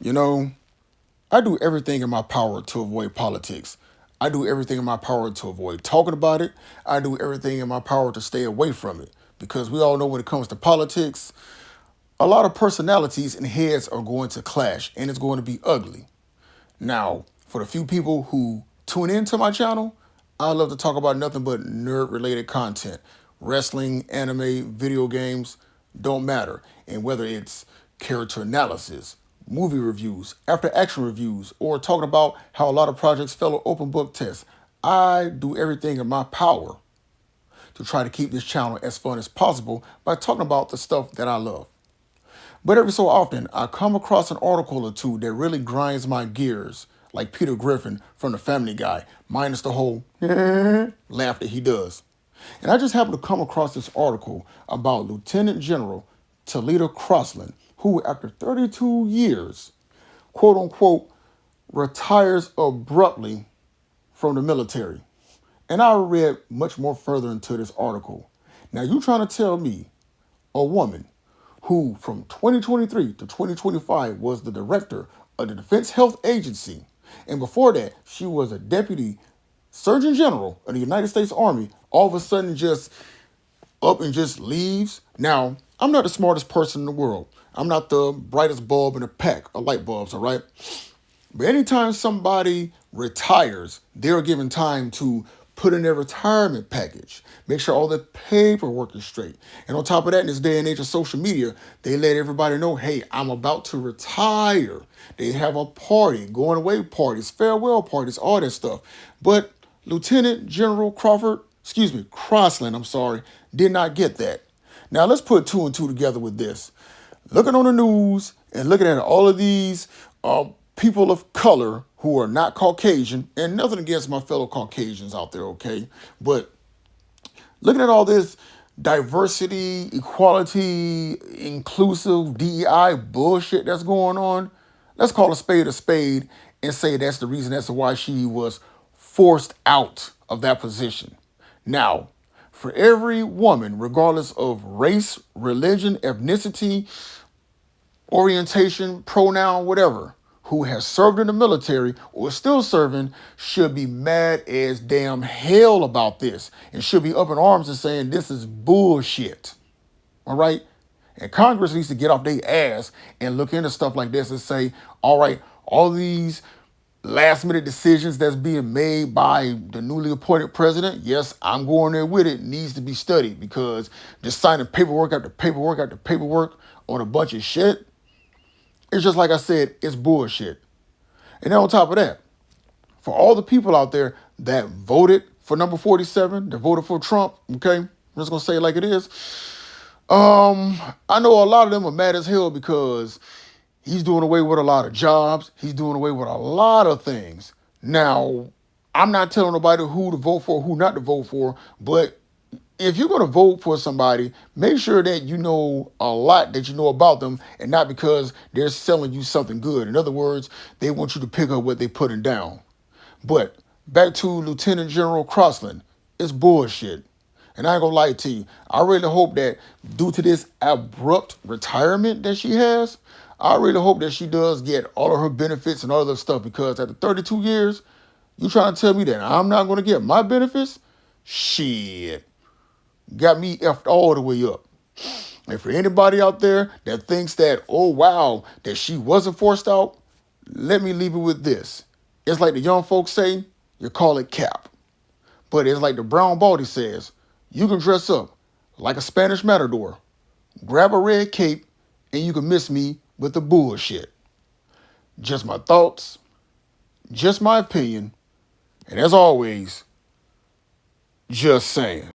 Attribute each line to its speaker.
Speaker 1: You know, I do everything in my power to avoid politics. I do everything in my power to avoid talking about it. I do everything in my power to stay away from it. Because we all know when it comes to politics, a lot of personalities and heads are going to clash and it's going to be ugly. Now, for the few people who tune into my channel, I love to talk about nothing but nerd related content. Wrestling, anime, video games, don't matter. And whether it's character analysis, movie reviews, after action reviews, or talking about how a lot of projects fail an open book test, I do everything in my power to try to keep this channel as fun as possible by talking about the stuff that I love. But every so often, I come across an article or two that really grinds my gears, like Peter Griffin from The Family Guy, minus the whole laugh that he does. And I just happened to come across this article about Lieutenant General Toledo Crosland, who, after 32 years, quote unquote, retires abruptly from the military. And I read much more further into this article. Now, you trying to tell me a woman who from 2023 to 2025 was the director of the Defense Health Agency, and before that, she was a deputy surgeon general of the United States Army, all of a sudden just up and just leaves. Now, I'm not the smartest person in the world. I'm not the brightest bulb in a pack of light bulbs, all right? But anytime somebody retires, they're given time to put in their retirement package, make sure all the paperwork is straight. And on top of that, in this day and age of social media, they let everybody know, hey, I'm about to retire. They have a party, going away parties, farewell parties, all that stuff. But Lieutenant General Crosland, did not get that. Now let's put two and two together with this. Looking on the news and looking at all of these people of color who are not Caucasian, and nothing against my fellow Caucasians out there, okay? But looking at all this diversity, equality, inclusive, DEI bullshit that's going on, let's call a spade and say that's the reason as to why she was forced out of that position. Now, for every woman, regardless of race, religion, ethnicity, orientation, pronoun, whatever, who has served in the military or is still serving should be mad as damn hell about this and should be up in arms and saying this is bullshit. All right? And Congress needs to get off their ass and look into stuff like this and say, all right, all these last minute decisions that's being made by the newly appointed president, yes, I'm going there with it, needs to be studied, because just signing paperwork after paperwork after paperwork on a bunch of shit, it's just like I said, it's bullshit. And then on top of that, for all the people out there that voted for number 47, that voted for Trump, okay, I'm just gonna say it like it is. I know a lot of them are mad as hell because he's doing away with a lot of jobs. He's doing away with a lot of things. Now, I'm not telling nobody who to vote for, who not to vote for, but if you're going to vote for somebody, make sure that you know a lot that you know about them and not because they're selling you something good. In other words, they want you to pick up what they're putting down. But back to Lieutenant General Crosland, it's bullshit. And I ain't gonna lie to you. I really hope that due to this abrupt retirement that she has, I really hope that she does get all of her benefits and all of that stuff, because after 32 years, you trying to tell me that I'm not gonna get my benefits? Shit. Got me effed all the way up. And for anybody out there that thinks that, oh wow, that she wasn't forced out, let me leave it with this. It's like the young folks say, you call it cap. But it's like the brown baldy says, you can dress up like a Spanish matador, grab a red cape, and you can miss me with the bullshit. Just my thoughts, just my opinion, and as always, just saying.